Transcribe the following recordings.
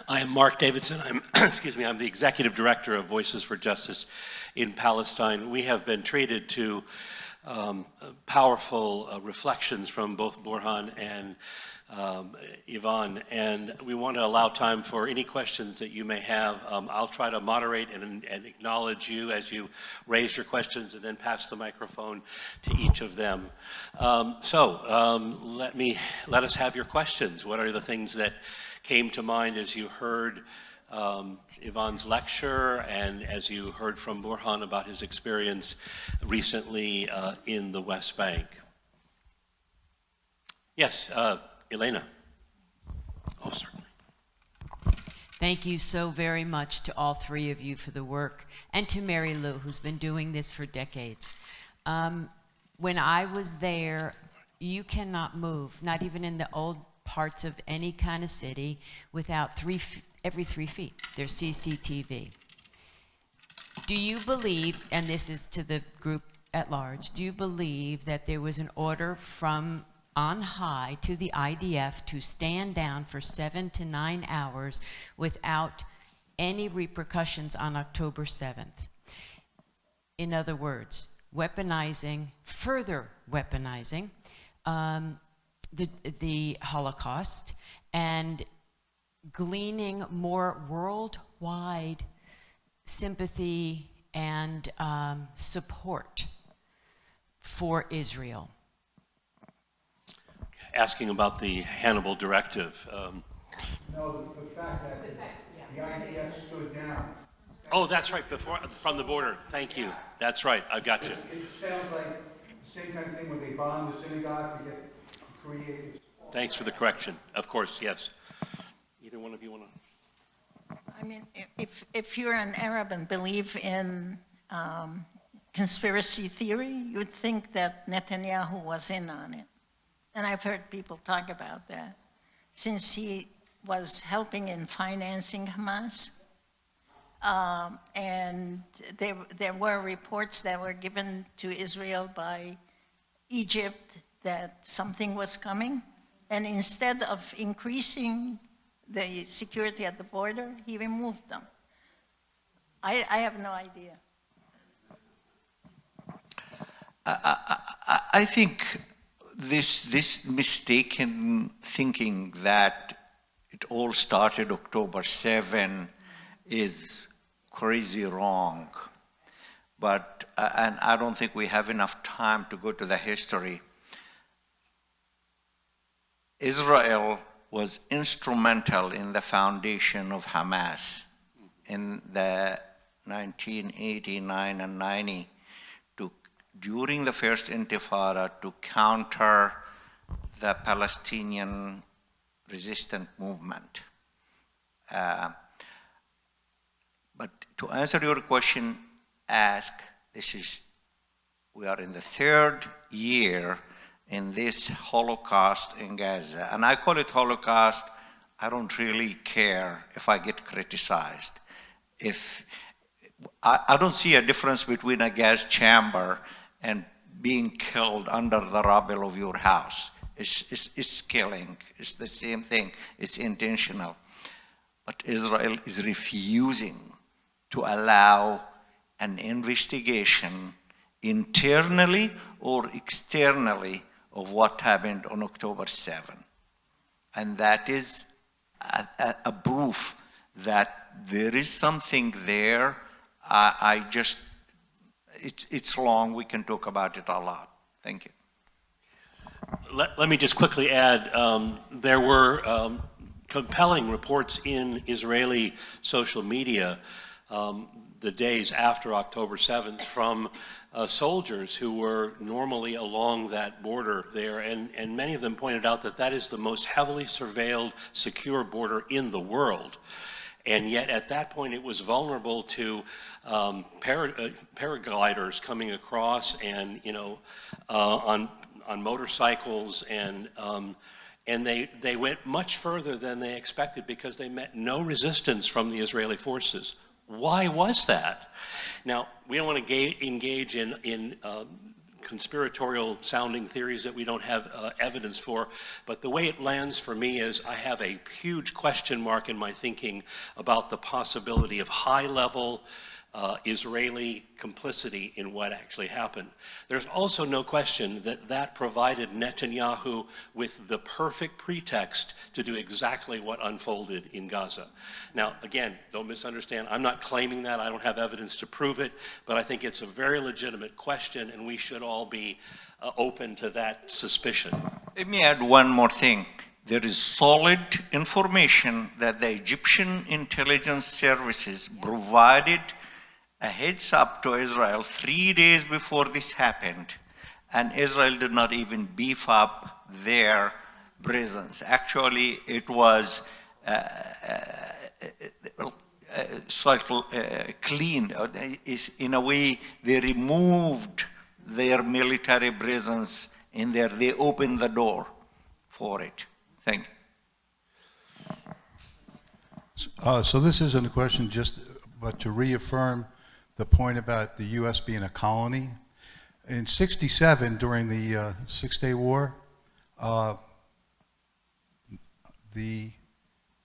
I am Mark Davidson. I'm, excuse me, I'm the Executive Director of Voices for Justice in Palestine. We have been treated to powerful reflections from both Borhan and Yvonne, and we want to allow time for any questions that you may have. I'll try to moderate and acknowledge you as you raise your questions and then pass the microphone to each of them. Let us have your questions. What are the things that came to mind as you heard Yvonne's lecture and as you heard from Borhan about his experience recently in the West Bank? Yes, Elena. Oh, certainly. Thank you so very much to all three of you for the work, and to Mary Lou, who's been doing this for decades. When I was there, you cannot move, not even in the old parts of any kind of city, without every 3 feet. There's CCTV. Do you believe, and this is to the group at large, do you believe that there was an order from on high to the IDF to stand down for 7 to 9 hours without any repercussions on October 7th? In other words, further weaponizing the Holocaust and gleaning more worldwide sympathy and support for Israel. Asking about the Hannibal Directive. No, the fact that the IDF stood down. Oh, that's right, from the border. Thank you. That's right, I got you. It sounds like the same kind of thing when they bombed the synagogue to create. Thanks for the correction. Of course, yes. Either one of you want to? I mean, if you're an Arab and believe in conspiracy theory, you'd think that Netanyahu was in on it. And I've heard people talk about that, since he was helping in financing Hamas. And there were reports that were given to Israel by Egypt that something was coming. And instead of increasing the security at the border, he removed them. I have no idea. I think this mistaken thinking that it all started October 7 is crazy wrong. But, and I don't think we have enough time to go to the history. Israel was instrumental in the foundation of Hamas in the 1989 and 90 during the first Intifada to counter the Palestinian resistance movement. But to answer your question, we are in the 3rd year in this Holocaust in Gaza. And I call it Holocaust. I don't really care if I get criticized. I don't see a difference between a gas chamber and being killed under the rubble of your house. It's killing. It's the same thing. It's intentional. But Israel is refusing to allow an investigation internally or externally of what happened on October 7. And that is a proof that there is something there. It's long, we can talk about it a lot. Thank you. Let me just quickly add, there were compelling reports in Israeli social media the days after October 7th from soldiers who were normally along that border there, and many of them pointed out that that is the most heavily surveilled, secure border in the world. And yet at that point it was vulnerable to paragliders coming across and, on motorcycles, and they went much further than they expected because they met no resistance from the Israeli forces. Why was that? Now, we don't want to engage in conspiratorial sounding theories that we don't have evidence for, but the way it lands for me is I have a huge question mark in my thinking about the possibility of high-level Israeli complicity in what actually happened. There's also no question that that provided Netanyahu with the perfect pretext to do exactly what unfolded in Gaza. Now, again, don't misunderstand, I'm not claiming that, I don't have evidence to prove it, but I think it's a very legitimate question and we should all be open to that suspicion. Let me add one more thing. There is solid information that the Egyptian intelligence services provided a heads up to Israel 3 days before this happened, and Israel did not even beef up their presence. Actually, it was clean. In a way, they removed their military presence in there. They opened the door for it. Thank you. So this isn't a question but to reaffirm the point about the U.S. being a colony. In '67, during the Six-Day War, the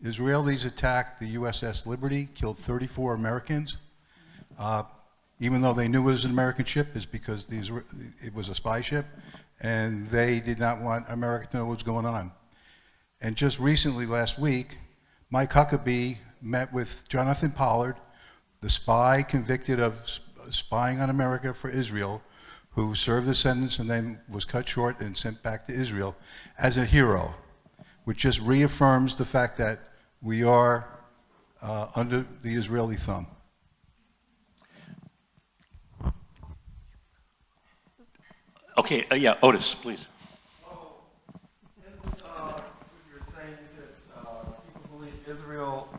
Israelis attacked the USS Liberty, killed 34 Americans. Even though they knew it was an American ship, is because it was a spy ship, and they did not want America to know what was going on. And just recently, last week, Mike Huckabee met with Jonathan Pollard, the spy convicted of spying on America for Israel, who served a sentence and then was cut short and sent back to Israel as a hero, which just reaffirms the fact that we are under the Israeli thumb. Okay, yeah, Otis, please. What you were saying is that people believe Israel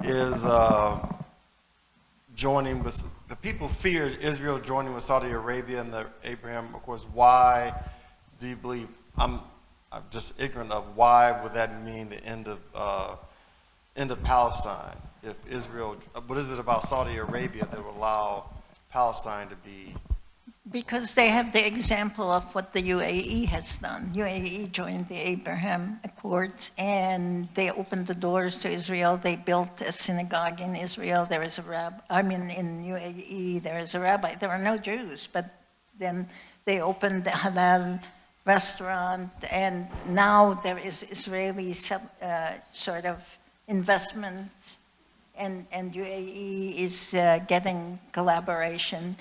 is joining with, the people fear Israel joining with Saudi Arabia and the Abraham Accords. Why do you believe, I'm just ignorant of why would that mean the end of Palestine? If Israel, what is it about Saudi Arabia that would allow Palestine to be? Because they have the example of what the UAE has done. UAE joined the Abraham Accords, and they opened the doors to Israel. They built a synagogue in Israel. There is a rabbi, in UAE, there is a rabbi. There are no Jews, but then they opened the halal restaurant, and now there is Israeli sort of investments, and UAE is getting collaboration.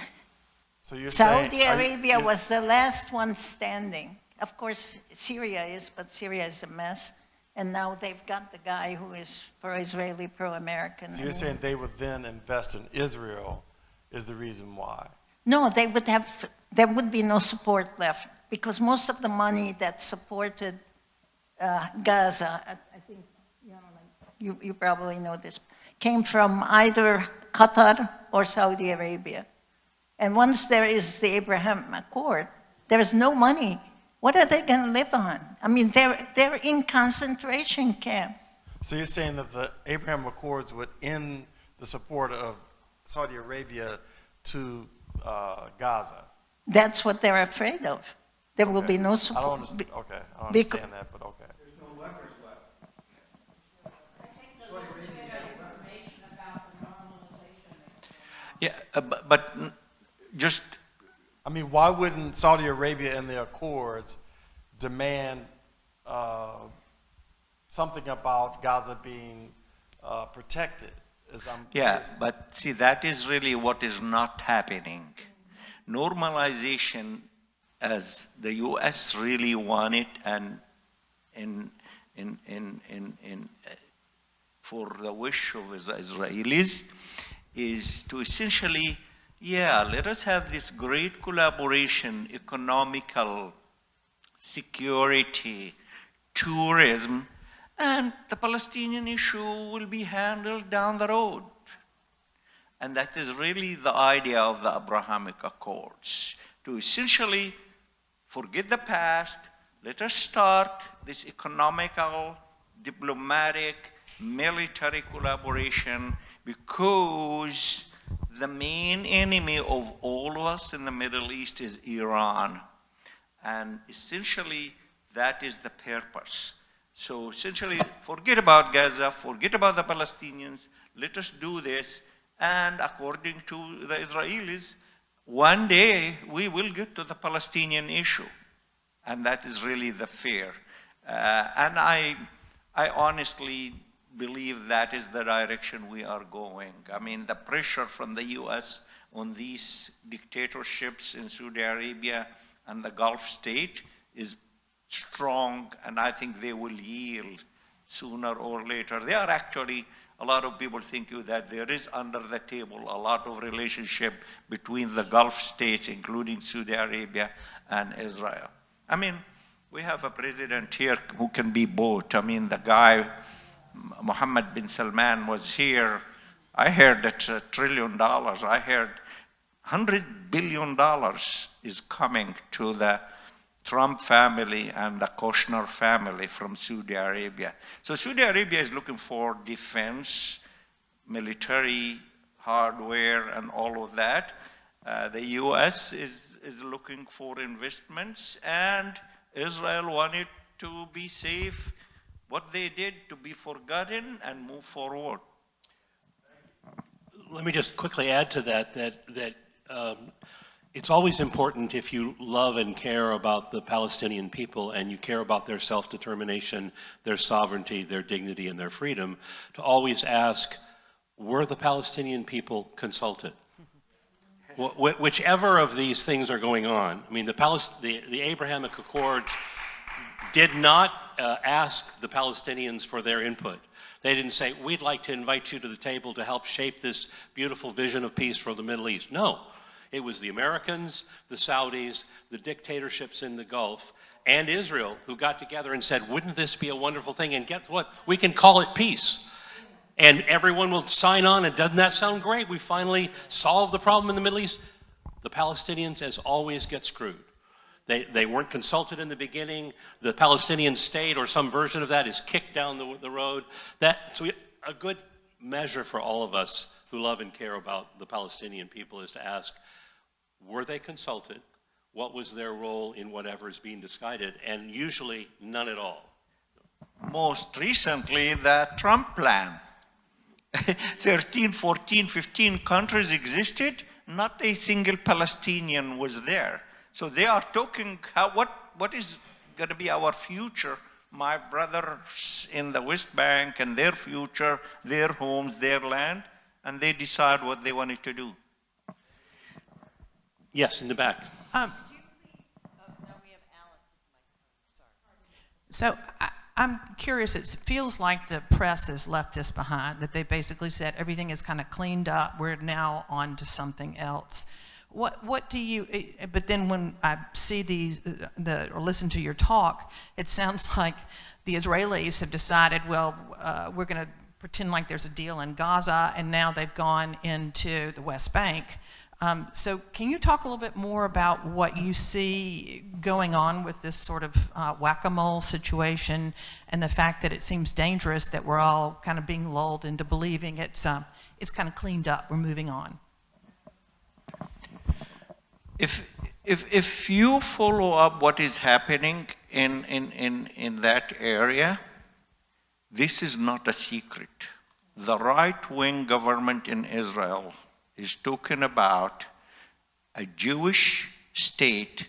So you're Saudi saying, Arabia was the last one standing. Of course, Syria is, but Syria is a mess. And now they've got the guy who is pro-Israeli, pro-American. So you're saying they would then invest in Israel is the reason why? No, there would be no support left, because most of the money that supported Gaza, I think, you probably know this, came from either Qatar or Saudi Arabia. And once there is the Abraham Accord, there is no money. What are they going to live on? I mean, they're in concentration camp. So you're saying that the Abraham Accords would end the support of Saudi Arabia to Gaza? That's what they're afraid of. There will be no support. I don't understand, okay, I don't understand that, but okay. There's no leverage left. Yeah, but just, I mean, why wouldn't Saudi Arabia in the Accords demand something about Gaza being protected? yeah, but see, that is really what is not happening. Normalization, as the U.S. really want it, and for the wish of the Israelis, is to essentially, yeah, let us have this great collaboration, economical, security, tourism, and the Palestinian issue will be handled down the road. And that is really the idea of the Abrahamic Accords, to essentially forget the past, let us start this economical, diplomatic, military collaboration, because the main enemy of all of us in the Middle East is Iran. And essentially, that is the purpose. So essentially, forget about Gaza, forget about the Palestinians, let us do this. And according to the Israelis, one day we will get to the Palestinian issue. And that is really the fear. And I honestly believe that is the direction we are going. I mean, the pressure from the US on these dictatorships in Saudi Arabia and the Gulf state is strong, and I think they will yield sooner or later. There are actually, a lot of people think that there is under the table a lot of relationship between the Gulf states, including Saudi Arabia and Israel. I mean, we have a president here who can be both. I mean, the guy, Mohammed bin Salman, was here. I heard that $1 trillion. I heard $100 billion is coming to the Trump family and the Kushner family from Saudi Arabia. So Saudi Arabia is looking for defense, military hardware, and all of that. The US is looking for investments, and Israel wanted to be safe. What they did to be forgotten and move forward. Let me just quickly add to that, it's always important, if you love and care about the Palestinian people and you care about their self-determination, their sovereignty, their dignity, and their freedom, to always ask, were the Palestinian people consulted? Whichever of these things are going on. I mean, the Abrahamic Accords did not ask the Palestinians for their input. They didn't say, we'd like to invite you to the table to help shape this beautiful vision of peace for the Middle East. No, it was the Americans, the Saudis, the dictatorships in the Gulf, and Israel who got together and said, wouldn't this be a wonderful thing? And guess what? We can call it peace. And everyone will sign on, and doesn't that sound great? We finally solved the problem in the Middle East. The Palestinians, as always, get screwed. They weren't consulted in the beginning. The Palestinian state, or some version of that, is kicked down the road. So a good measure for all of us who love and care about the Palestinian people is to ask, were they consulted? What was their role in whatever is being decided? And usually none at all. Most recently, the Trump plan. 13, 14, 15 countries existed. Not a single Palestinian was there. So they are talking, what is going to be our future? My brothers in the West Bank and their future, their homes, their land, and they decide what they wanted to do. Yes, in the back. So I'm curious, it feels like the press has left this behind, that they basically said everything is kind of cleaned up, we're now on to something else. What do you, but then when I see or listen to your talk, it sounds like the Israelis have decided, well, we're going to pretend like there's a deal in Gaza, and now they've gone into the West Bank. So can you talk a little bit more about what you see going on with this sort of whack-a-mole situation, and the fact that it seems dangerous that we're all kind of being lulled into believing it's kind of cleaned up, we're moving on? If you follow up what is happening in that area, this is not a secret. The right-wing government in Israel is talking about a Jewish state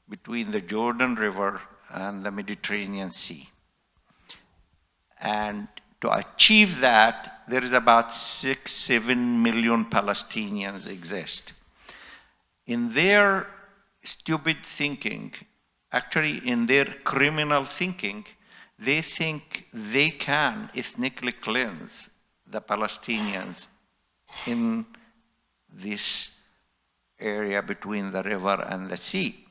between the Jordan River and the Mediterranean Sea. And to achieve that, there is about 6-7 million Palestinians exist. In their stupid thinking, actually in their criminal thinking, they think they can ethnically cleanse the Palestinians in this area between the river and the sea.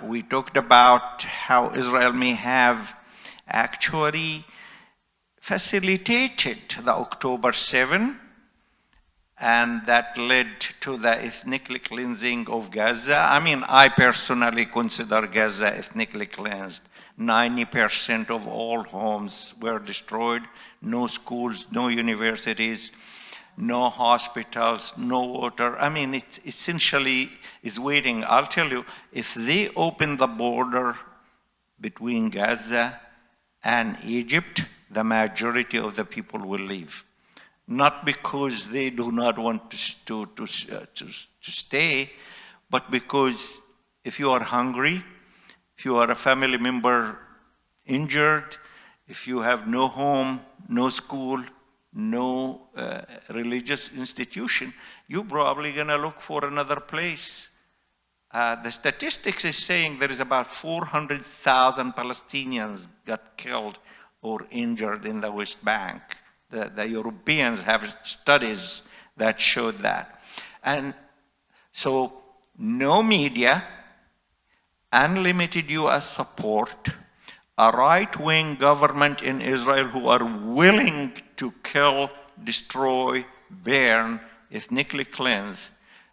We talked about how Israel may have actually facilitated the October 7, and that led to the ethnically cleansing of Gaza. I mean, I personally consider Gaza ethnically cleansed. 90% of all homes were destroyed, no schools, no universities. no hospitals, no water. I mean, it essentially is waiting. I'll tell you, if they open the border between Gaza and Egypt, the majority of the people will leave. Not because they do not want to stay, but because if you are hungry, if you are a family member injured, if you have no home, no school, no religious institution, you're probably going to look for another place. The statistics is saying there is about 400,000 Palestinians got killed or injured in the West Bank. The Europeans have studies that showed that. And so no media, unlimited US support, a right-wing government in Israel who are willing to kill, destroy, burn, ethnically cleanse,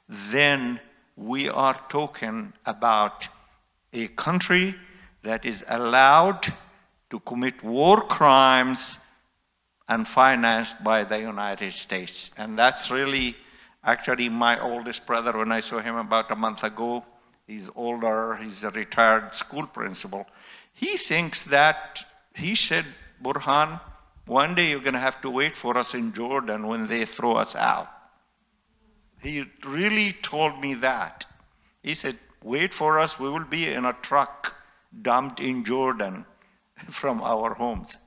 then we are talking about a country that is allowed to commit war crimes and financed by the United States. And that's really, actually, my oldest brother, when I saw him about a month ago, he's older, he's a retired school principal. He thinks that, he said, Burhan, one day you're going to have to wait for us in Jordan when they throw us out. He really told me that. He said, wait for us, we will be in a truck dumped in Jordan from our homes.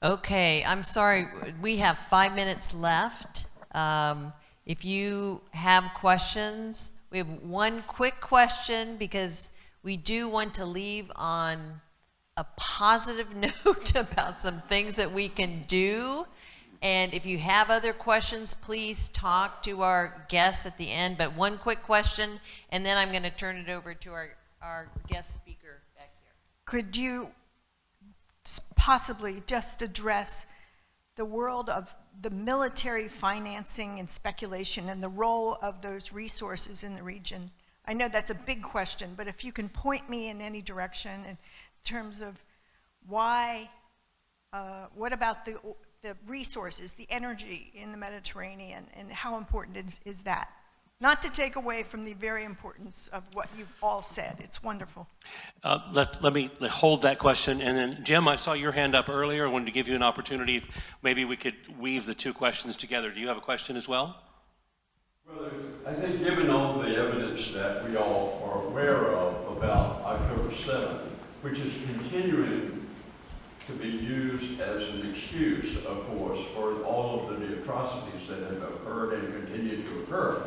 Okay, I'm sorry, we have 5 minutes left. If you have questions, we have one quick question because we do want to leave on a positive note about some things that we can do. And if you have other questions, please talk to our guests at the end. But one quick question, and then I'm going to turn it over to our guest speaker back here. Could you possibly just address the world of the military financing and speculation and the role of those resources in the region? I know that's a big question, but if you can point me in any direction in terms of why, what about the resources, the energy in the Mediterranean, and how important is that? Not to take away from the very importance of what you've all said. It's wonderful. Let me hold that question. And then, Jim, I saw your hand up earlier. I wanted to give you an opportunity. If maybe we could weave the two questions together. Do you have a question as well? Well, I think given all the evidence that we all are aware of about October 7th, which is continuing to be used as an excuse, of course, for all of the atrocities that have occurred and continue to occur,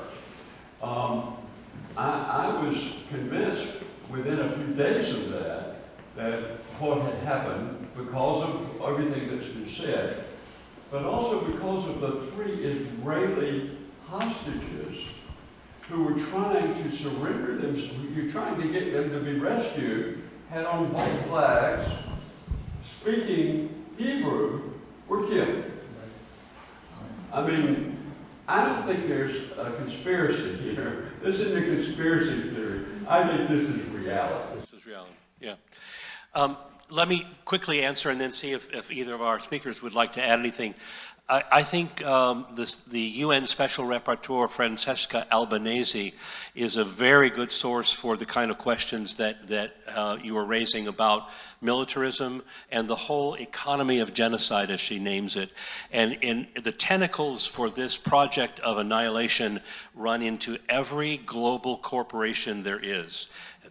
I was convinced within a few days of that what had happened, because of everything that's been said, but also because of the 3 Israeli hostages who were trying to surrender them, you're trying to get them to be rescued, had on white flags, speaking Hebrew, were killed. I mean, I don't think there's a conspiracy here. This isn't a conspiracy theory. I think this is reality. This is reality, yeah. Let me quickly answer and then see if either of our speakers would like to add anything. I think the UN Special Rapporteur, Francesca Albanese, is a very good source for the kind of questions that you were raising about militarism and the whole economy of genocide, as she names it. And in the tentacles for this project of annihilation run into every global corporation there is,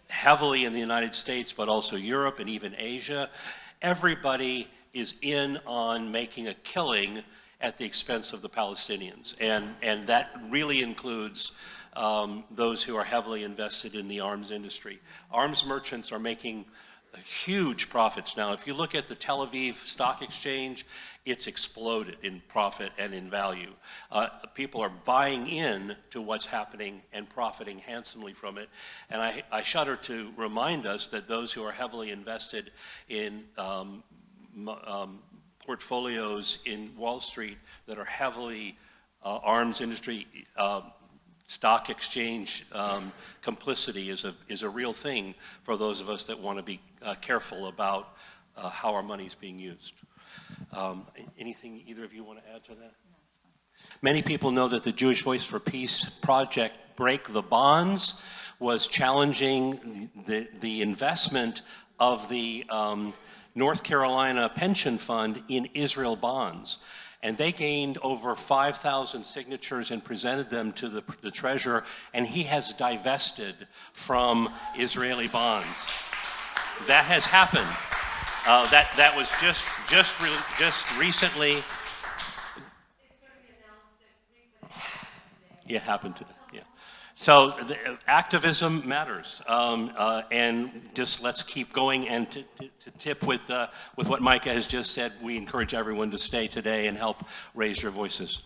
heavily in the United States, but also Europe and even Asia. Everybody is in on making a killing at the expense of the Palestinians. And that really includes those who are heavily invested in the arms industry. Arms merchants are making huge profits now. If you look at the Tel Aviv Stock Exchange, it's exploded in profit and in value. People are buying in to what's happening and profiting handsomely from it. And I shudder to remind us that those who are heavily invested in portfolios in Wall Street that are heavily arms industry, stock exchange complicity is a real thing for those of us that want to be careful about how our money is being used. Anything either of you want to add to that? Many people know that the Jewish Voice for Peace project, Break the Bonds, was challenging the investment of the North Carolina pension fund in Israel bonds. And they gained over 5,000 signatures and presented them to the treasurer, and he has divested from Israeli bonds. That has happened. That was just recently. It happened today. Yeah. So activism matters, and just let's keep going. And to tip with what Micah has just said, we encourage everyone to stay today and help raise your voices.